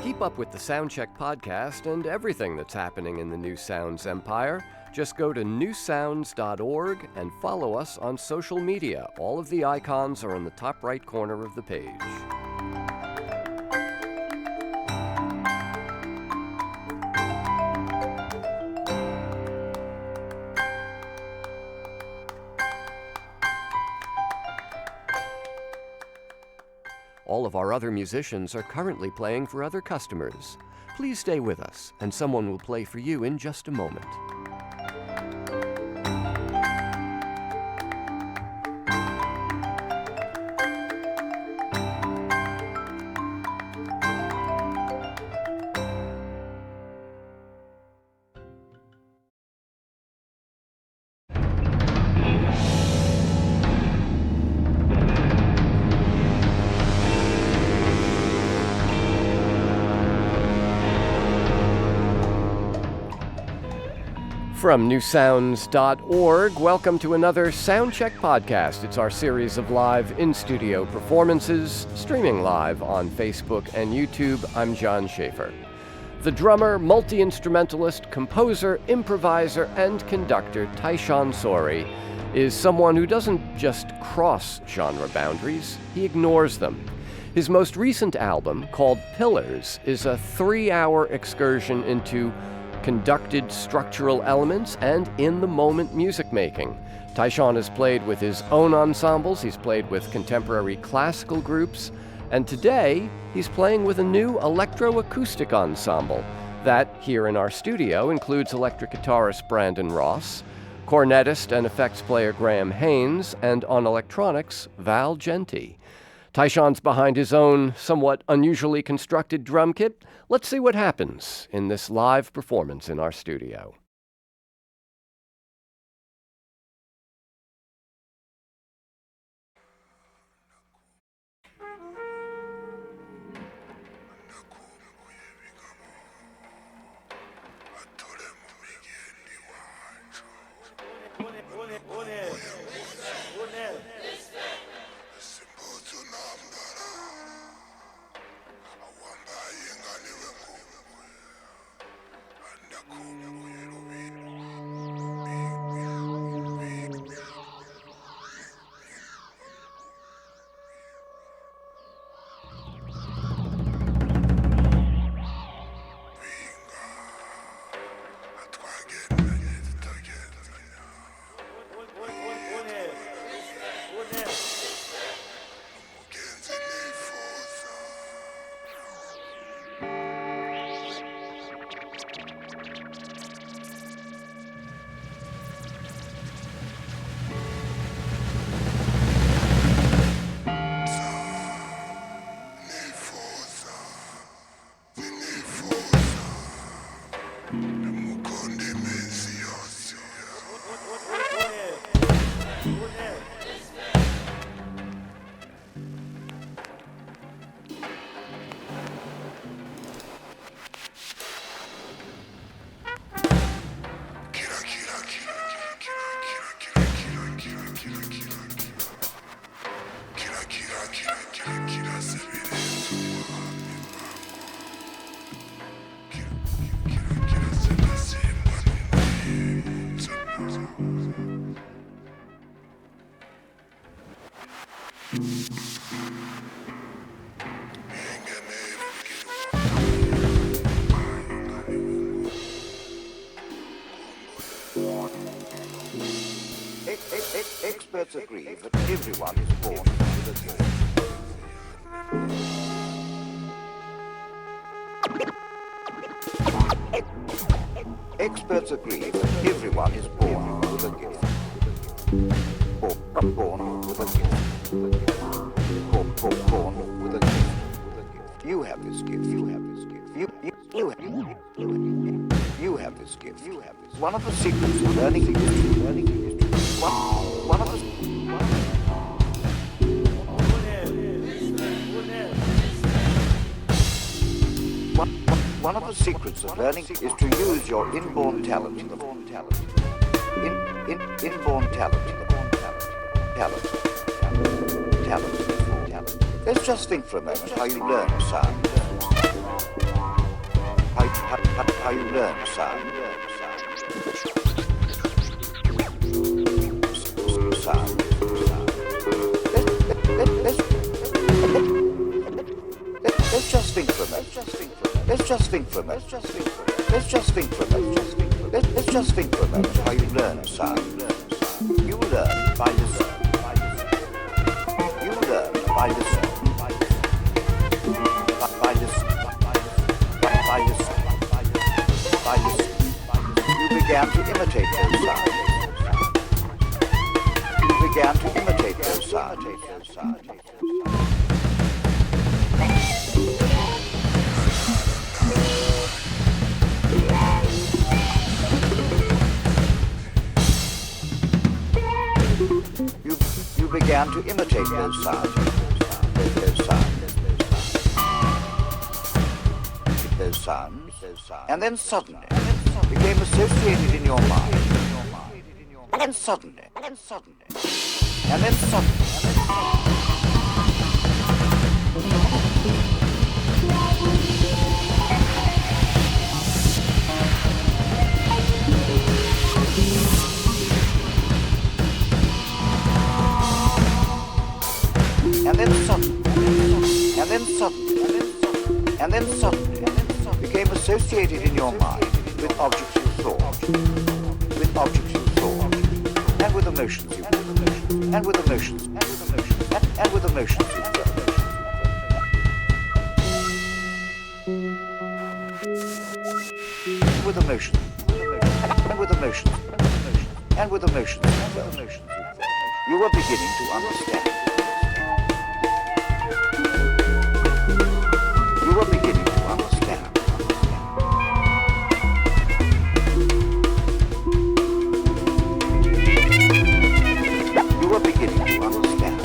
Keep up with the Soundcheck podcast and everything that's happening in the New Sounds empire. Just go to newsounds.org and follow us on social media. All of the icons are in the top right corner of the page. All of our other musicians are currently playing for other customers. Please stay with us, and someone will play for you in just a moment. From newsounds.org, welcome to another Soundcheck podcast. It's our series of live in-studio performances, streaming live on Facebook and YouTube. I'm John Schaefer. The drummer, multi-instrumentalist, composer, improviser, and conductor Tyshawn Sorey is someone who doesn't just cross genre boundaries, he ignores them. His most recent album, called Pillars, is a 3-hour excursion into conducted structural elements and in-the-moment music making. Tyshawn has played with his own ensembles, he's played with contemporary classical groups, and today he's playing with a new electro-acoustic ensemble that, here in our studio, includes electric guitarist Brandon Ross, cornetist and effects player Graham Haynes, and on electronics, Val Genti. Tyshawn's behind his own, somewhat unusually constructed drum kit. Let's see what happens in this live performance in our studio. Experts agree that everyone is born with a gift. Experts agree that everyone is born with a gift. Born with a gift. Born with a gift. You have this gift. You have this gift. You have this gift. You have this. One of the secrets of learning is one of the One of the secrets of learning is to use your inborn talent. Inborn talent. Let's just think for a moment how you learn a sound. How you learn sound. Sound. Let's just think for a minute. Let's just think for a minute. Let's just think for a minute. Let's just think for a minute how you learn sound. You learn by listening. You learn by listening. By listening. By listening. By listening. You began to imitate those sounds. You began to imitate those sounds. You began to imitate those sounds. Those sounds. And then suddenly became associated in your mind. And then suddenly. And then suddenly became associated in your mind with objects you thought, and with emotions you felt, and with emotions you felt, with emotions you felt. You were beginning to understand. You were beginning to understand. You were beginning to understand.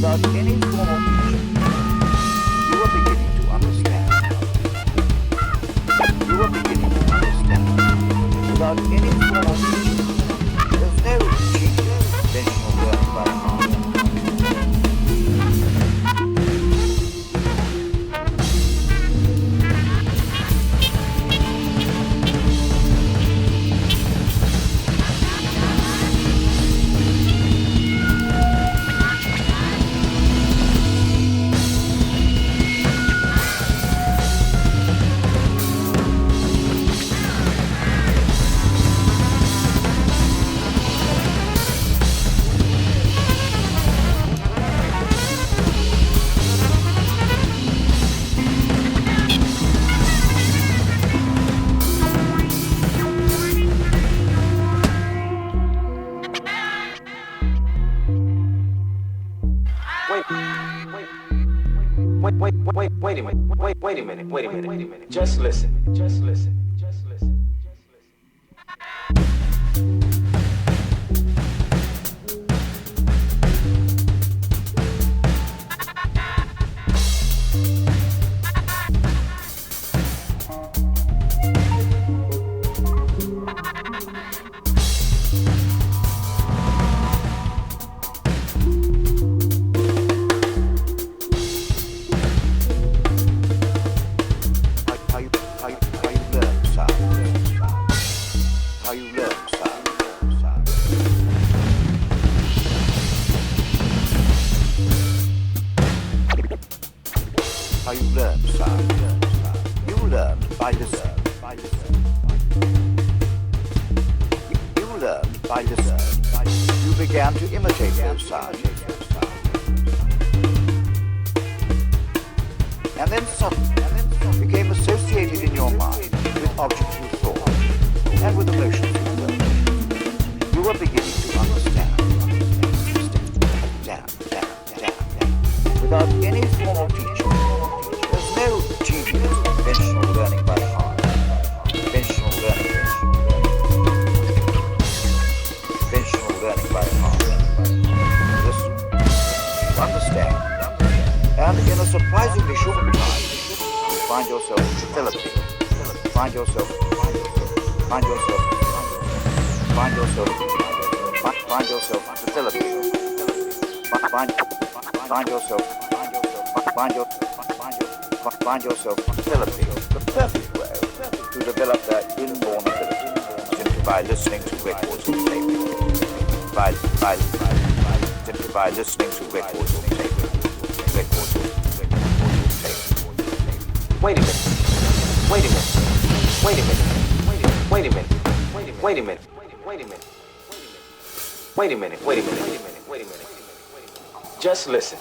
Without any form of teaching, you were beginning to understand. You were beginning to understand. Without any form of teaching, there's no teaching, conventional learning by heart. Wait a minute. Just listen. How you learn sound. You learned by listening. You learned by listening. You began to imitate those sounds. and then suddenly became associated in your mind with objects you thought and with emotions you felt. You were beginning to understand. Without any formal teaching. There's no tedious conventional learning by heart. Conventional learning by heart. Listen, understand, and in a surprisingly short time, you find yourself developing. Find yourself developing. Find yourself developing. The perfect way to develop that inborn ability simply by listening to records or tape. Simply by listening to records or tape. Wait a minute. Just listen.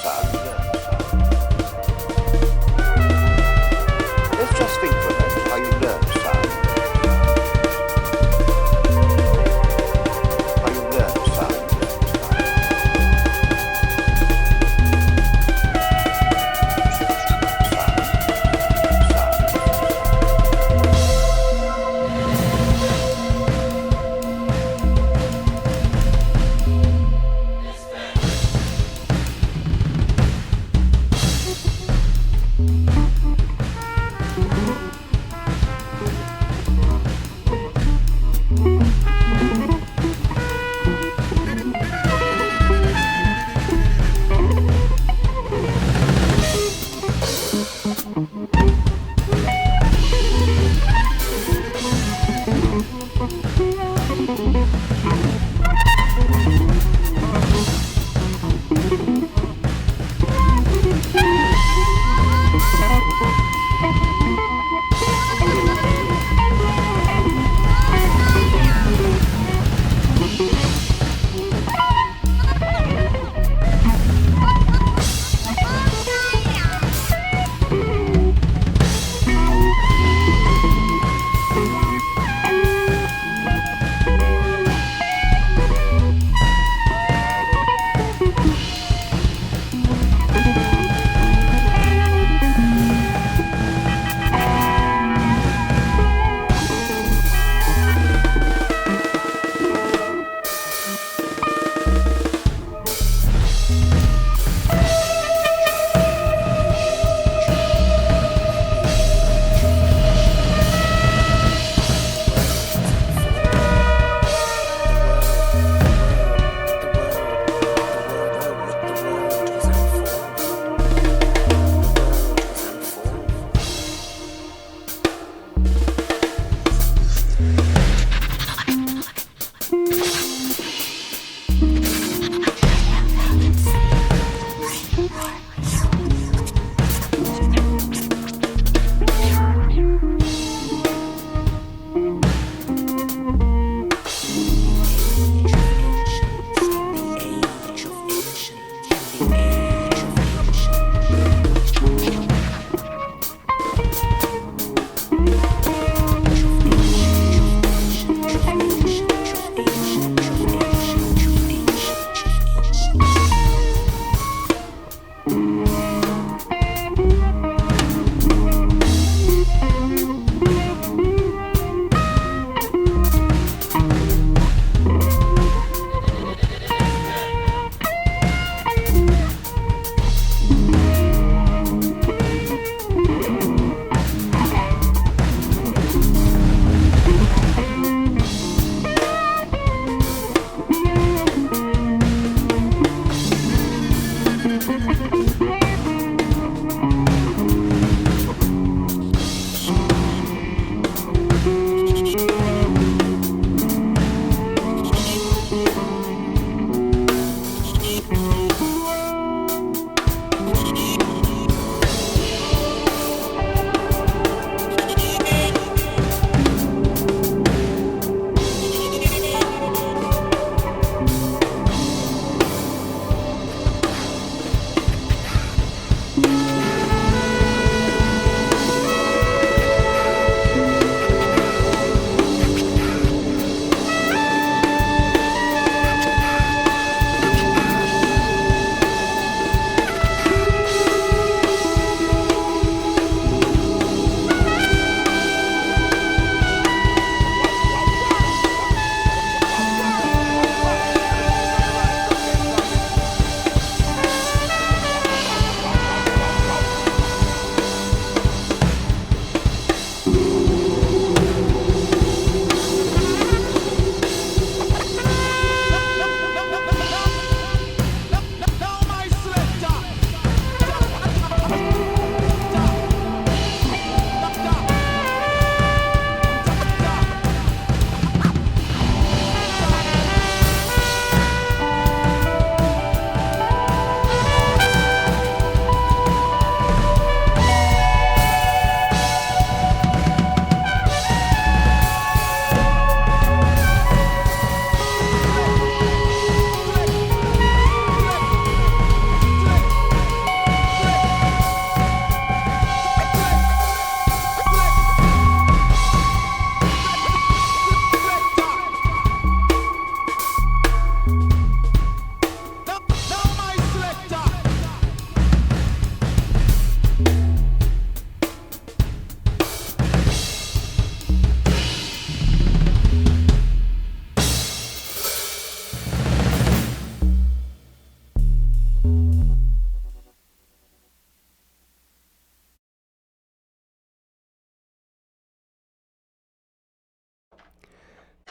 sound. Let's just think for a moment how you learn sound. How you learn sound.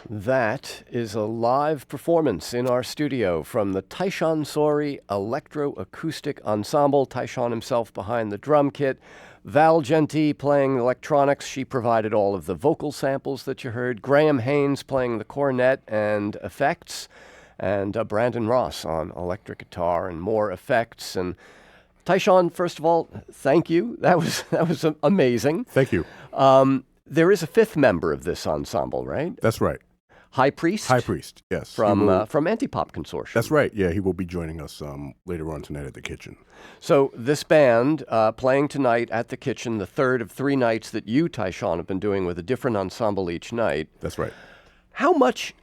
That is a live performance in our studio from the Tyshawn Sorey electro-acoustic ensemble. Tyshawn himself behind the drum kit. Val Genty playing electronics. She provided all of the vocal samples that you heard. Graham Haynes playing the cornet and effects. And Brandon Ross on electric guitar and more effects. And Tyshawn, first of all, thank you. That was amazing. Thank you. There is a fifth member of this ensemble, right? That's right. High Priest? High Priest, yes. From Antipop Consortium. That's right. Yeah, he will be joining us later on tonight at the Kitchen. So this band playing tonight at the Kitchen, the third of 3 nights that you, Tyshawn, have been doing with a different ensemble each night. That's right. How much,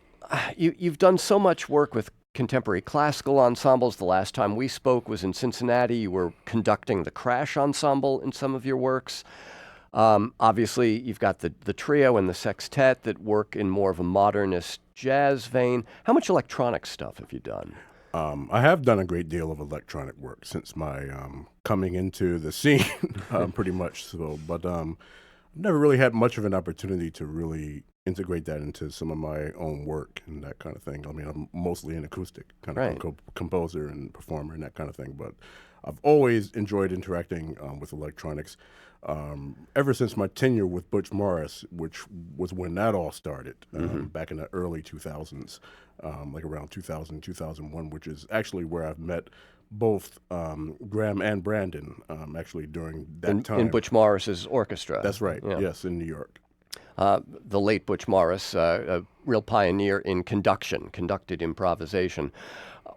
you've done so much work with contemporary classical ensembles. The last time we spoke was in Cincinnati. You were conducting the Crash Ensemble in some of your works. Obviously, you've got the trio and the sextet that work in more of a modernist jazz vein. How much electronic stuff have you done? I have done a great deal of electronic work since my coming into the scene, pretty much so. But I've never really had much of an opportunity to really integrate that into some of my own work and that kind of thing. I mean, I'm mostly an acoustic kind of composer and performer and that kind of thing. But I've always enjoyed interacting with electronics. Ever since my tenure with Butch Morris, which was when that all started, back in the early 2000s, like around 2000, 2001, which is actually where I've met both Graham and Brandon, actually during that time. In Butch Morris's orchestra. That's right, yeah. Yes, in New York. The late Butch Morris, a real pioneer in conducted improvisation.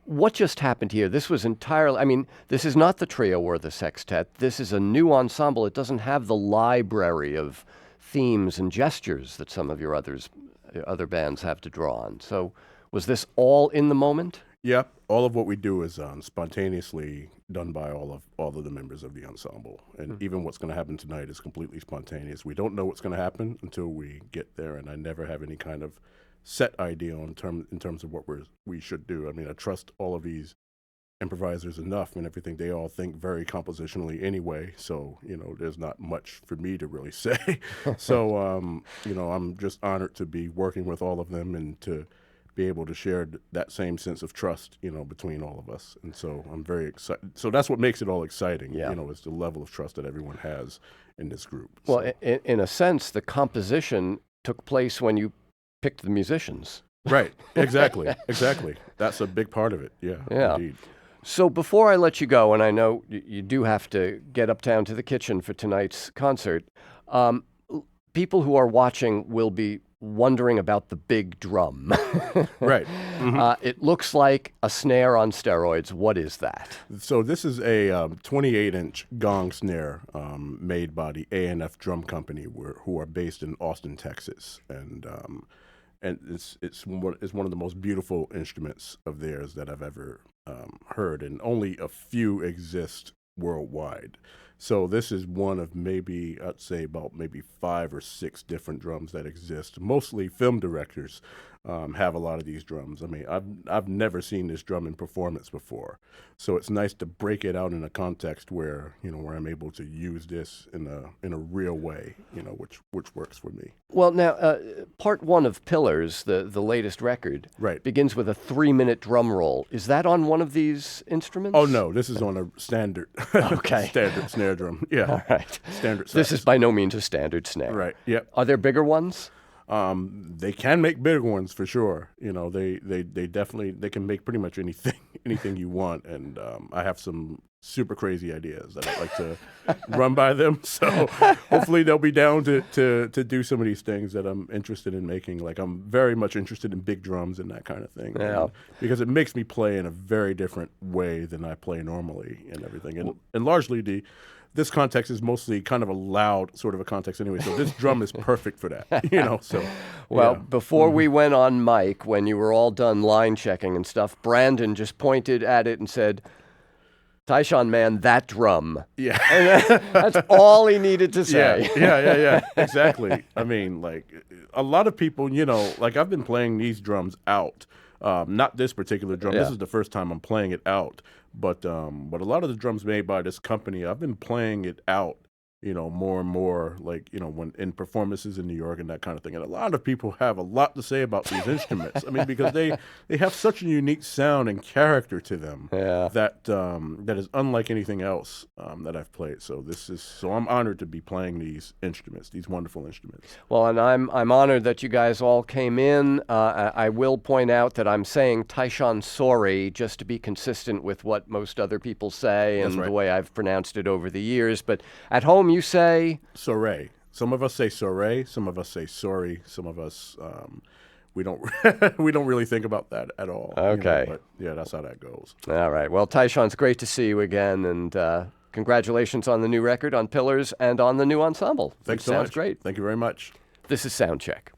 What just happened here? This was entirely, I mean, this is not the trio or the sextet. This is a new ensemble. It doesn't have the library of themes and gestures that some of your other bands have to draw on. So was this all in the moment? Yeah, all of what we do is spontaneously done by all of the members of the ensemble. And even what's going to happen tonight is completely spontaneous. We don't know what's going to happen until we get there, and I never have any kind of set idea in terms of what we should do. I mean, I trust all of these improvisers enough and everything. They all think very compositionally anyway, so there's not much for me to really say. So I'm just honored to be working with all of them and to be able to share that same sense of trust between all of us. And so I'm very excited. So that's what makes it all exciting. Yeah. Is the level of trust that everyone has in this group. Well, so. in a sense, the composition took place when you picked the musicians. Right. Exactly. That's a big part of it. Yeah. Indeed. So before I let you go, and I know you do have to get uptown to the Kitchen for tonight's concert, people who are watching will be wondering about the big drum. Right. Mm-hmm. It looks like a snare on steroids. What is that? So this is a 28-inch gong snare made by the A&F Drum Company, who are based in Austin, Texas, and it's one of the most beautiful instruments of theirs that I've ever heard, and only a few exist worldwide. So this is one of I'd say about 5 or 6 different drums that exist. Mostly film directors have a lot of these drums. I mean, I've never seen this drum in performance before. So it's nice to break it out in a context where I'm able to use this in a real way, which works for me. Well, now, part 1 of Pillars, the latest record, right, begins with a 3-minute drum roll. Is that on one of these instruments? Oh, no, this is on a standard, standard snare drum. Yeah. All right. Standard size. This is by no means a standard snare. Right. Yep. Are there bigger ones? They can make bigger ones for sure. They definitely can make pretty much anything you want. And I have some super crazy ideas that I'd like to run by them. So hopefully they'll be down to do some of these things that I'm interested in making. Like I'm very much interested in big drums and that kind of thing. Yeah. Because it makes me play in a very different way than I play normally and everything. And largely this context is mostly kind of a loud sort of a context anyway, so this drum is perfect for that, so. Well, before we went on mic, when you were all done line checking and stuff, Brandon just pointed at it and said, Tyshawn, man, that drum. Yeah. And that's all he needed to say. Yeah, exactly. I mean, like, a lot of people, like I've been playing these drums out. Not this particular drum. Yeah. This is the first time I'm playing it out. But a lot of the drums made by this company, I've been playing it out more and more, like, when in performances in New York and that kind of thing. And a lot of people have a lot to say about these instruments. I mean, because they have such a unique sound and character to them that is unlike anything else that I've played. So I'm honored to be playing these instruments, these wonderful instruments. Well, and I'm honored that you guys all came in. I will point out that I'm saying Tyshawn Sorey just to be consistent with what most other people say and the way I've pronounced it over the years. But at home, you say Sorey. Some of us say Sorey. Some of us say Sorry. Some of us we don't we don't really think about that at all. Okay. But yeah, that's how that goes. All right. Well, Tyshawn, it's great to see you again, and congratulations on the new record, on Pillars, and on the new ensemble. Thanks so much. Sounds great. Thank you very much. This is Soundcheck.